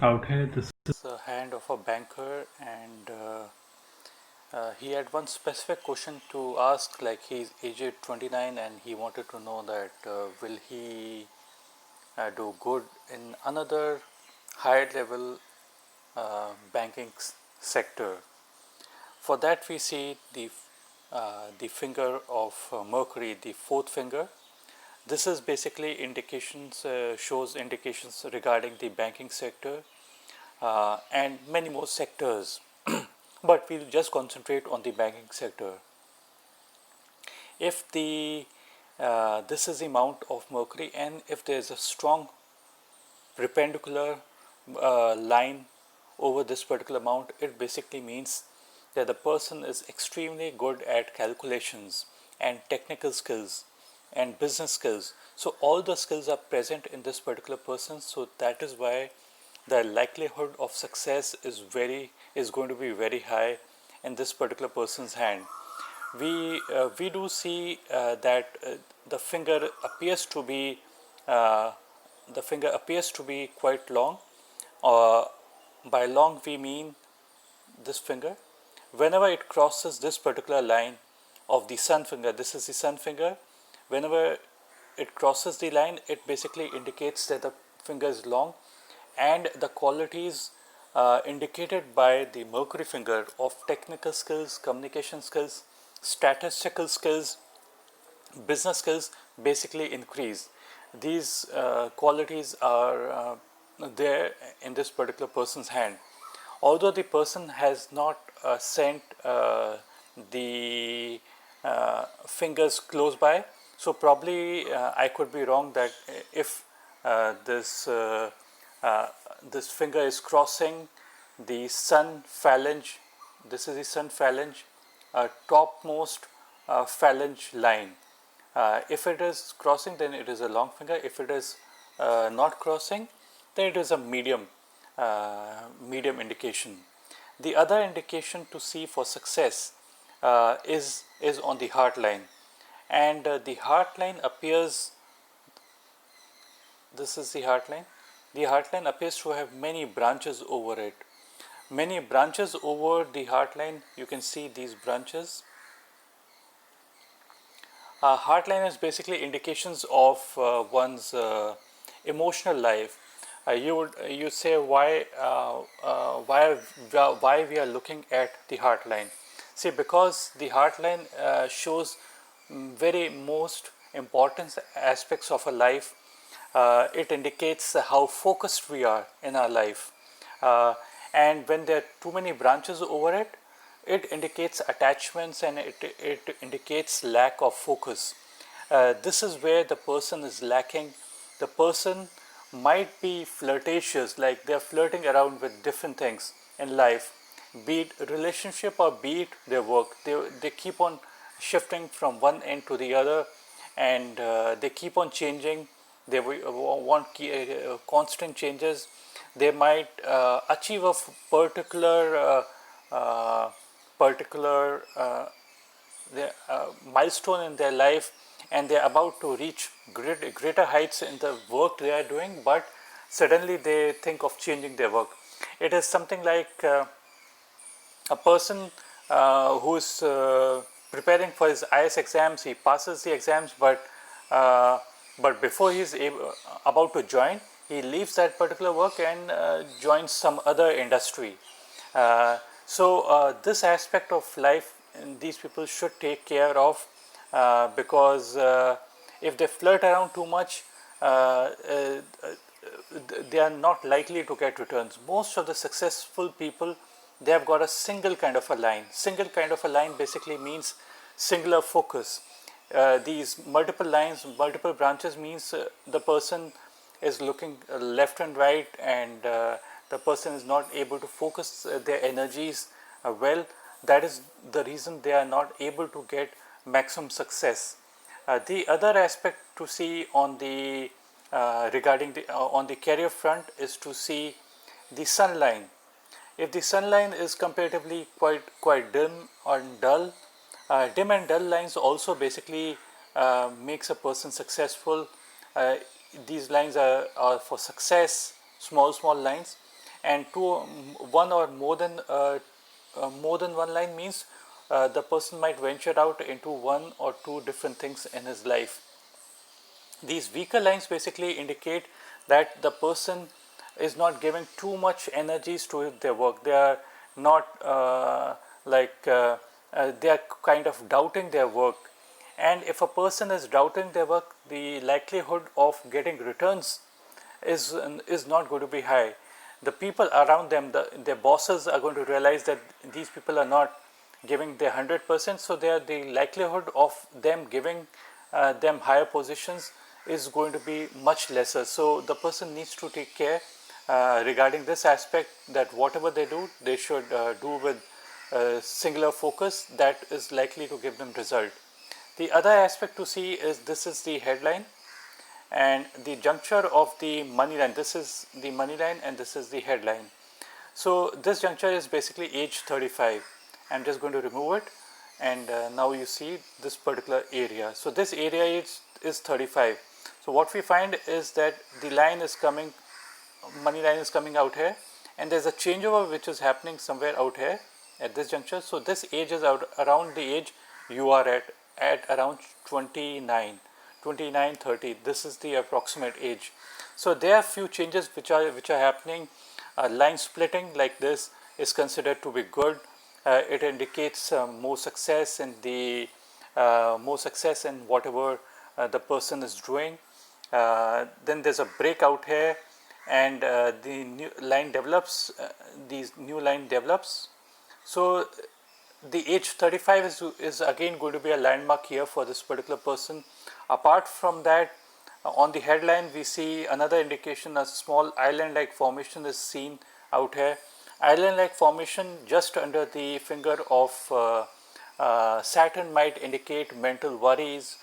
Okay, this is The hand of a banker, and he had one specific question to ask. Like, he's aged 29 and he wanted to know that will he do good in another higher level banking sector. For that, we see the finger of Mercury, the fourth finger. This is basically indications, shows indications regarding the banking sector and many more sectors. But we'll just concentrate on the banking sector. If the this is the mount of Mercury, and if there is a strong perpendicular line over this particular mount, it basically means that the person is extremely good at calculations and technical skills and business skills. So all the skills are present in this particular person. So that is why the likelihood of success is going to be very high in this particular person's hand. We do see that the finger appears to be uh, the finger appears to be quite long. Uh, by long we mean this finger. Whenever it crosses this particular line of the sun finger, this is the sun finger. Whenever it crosses the line, it basically indicates that the finger is long, and the qualities indicated by the Mercury finger of technical skills, communication skills, statistical skills, business skills basically increase. These qualities are there in this particular person's hand. Although the person has not sent the fingers close by, so probably I could be wrong that if uh, this uh, uh, this finger is crossing the sun phalange, this is the sun phalange, topmost phalange line. If it is crossing, then it is a long finger. If it is not crossing, then it is a medium indication. The other indication to see for success is on the heart line, and the heart line appears. This is the heart line. The heart line appears to have many branches over it. Many branches over the heart line. You can see these branches. Heartline is basically indications of one's emotional life. You say why we are looking at the heartline. See, because the heartline shows very most important aspects of a life. It indicates how focused we are in our life, and when there are too many branches over it, it indicates attachments, and it indicates lack of focus. This is where the person is lacking. The person might be flirtatious, like they're flirting around with different things in life, be it relationship or be it their work. They keep on shifting from one end to the other, and they keep on changing. They want constant changes. They might achieve a uh, particular milestone in their life, and they're about to reach greater heights in the work they are doing, but suddenly they think of changing their work. It is something like a person who is preparing for his IS exams. He passes the exams, uh, but before he is about to join, he leaves that particular work and joins some other industry. So this aspect of life these people should take care of, because if they flirt around too much, uh, uh, they are not likely to get returns. Most of the successful people, they have got a single kind of a line. Single kind of a line basically means singular focus. These multiple lines, multiple branches means the person is looking left and right, and the person is not able to focus their energies well. That is the reason they are not able to get maximum success. The other aspect to see on the regarding the on the career front is to see the sun line. If the sun line is comparatively quite dim or dull, dim and dull lines also basically makes a person successful. Uh, these lines are for success, small lines. and one or more than one line means the person might venture out into one or two different things in his life. These weaker lines basically indicate that the person is not giving too much energies to their work. They are not they are kind of doubting their work. And if a person is doubting their work, the likelihood of getting returns is not going to be high. The people around them, their bosses, are going to realize that these people are not giving their 100%, so the likelihood of them giving them higher positions is going to be much lesser. So the person needs to take care regarding this aspect, that whatever they do, they should do with singular focus that is likely to give them result. The other aspect to see is, this is the headline and the juncture of the money line. This is the money line and this is the headline. So this juncture is basically age 35. I'm just going to remove it, and now you see this particular area. So this area is 35. So what we find is that the line is coming, money line is coming out here, and there's a changeover which is happening somewhere out here at this juncture. So this age is out around the age you are at around 29, 30. This is the approximate age. So there are few changes which are happening. Line splitting like this is considered to be good. It indicates more success in whatever the person is doing. Then there's a break out here, and the new line develops. These new line develops. So the age 35 is again going to be a landmark here for this particular person. Apart from that, on the headline we see another indication. A small island-like formation is seen out here. Island-like formation just under the finger of Saturn might indicate mental worries,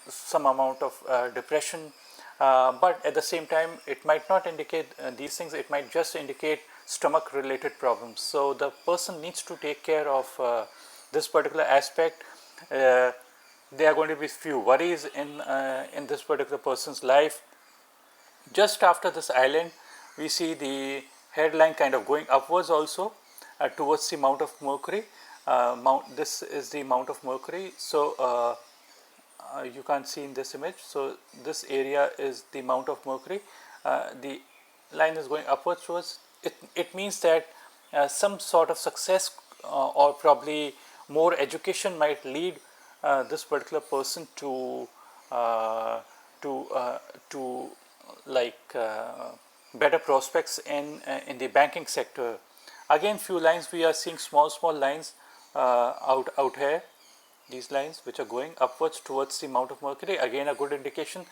some amount of depression, but at the same time it might not indicate these things. It might just indicate stomach related problems. So the person needs to take care of this particular aspect. There are going to be few worries in this particular person's life. Just after this island, we see the headline kind of going upwards also towards the Mount of Mercury. This is the Mount of Mercury. So you can't see in this image. So this area is the Mount of Mercury. The line is going upwards towards it. It means that some sort of success or probably more education might lead this particular person to better prospects in the banking sector. Again, few lines we are seeing, small lines out here. These lines which are going upwards towards the Mount of Mercury, again a good indication.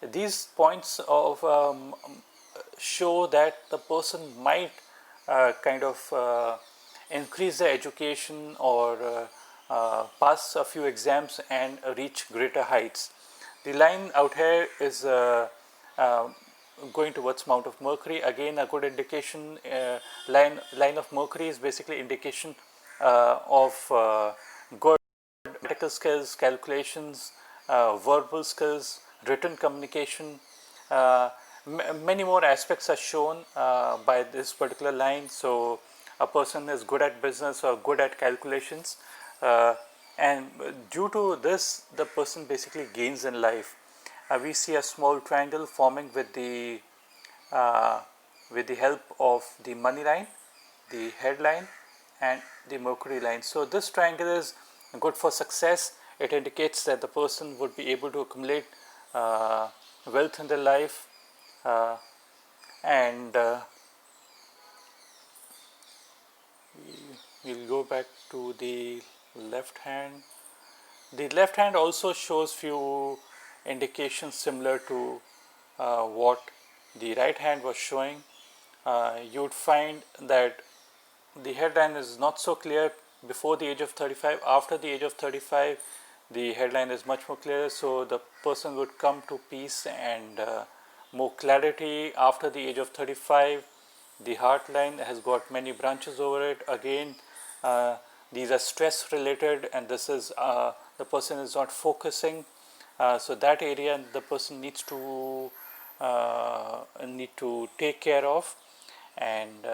These points of show that the person might kind of increase their education or pass a few exams and reach greater heights. The line out here is going towards Mount of Mercury, again a good indication. Line of Mercury is basically indication of good mathematical skills, calculations, verbal skills, written communication. Many more aspects are shown by this particular line. So a person is good at business or good at calculations, and due to this the person basically gains in life. We see a small triangle forming with the help of the money line, the headline, and the Mercury line. So this triangle is good for success. It indicates that the person would be able to accumulate wealth in their life, and we'll go back to the left hand. The left hand also shows few indications similar to what the right hand was showing. You would find that the headline is not so clear before the age of 35. After the age of 35, the headline is much more clear. So the person would come to peace and more clarity after the age of 35. The heart line has got many branches over it. Again, these are stress related, and this is the person is not focusing. So that area the person needs to take care of. And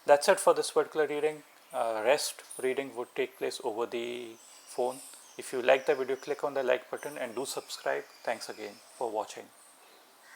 that's it for this particular reading. Rest reading would take place over the phone. If you like the video, click on the like button and do subscribe. Thanks again for watching.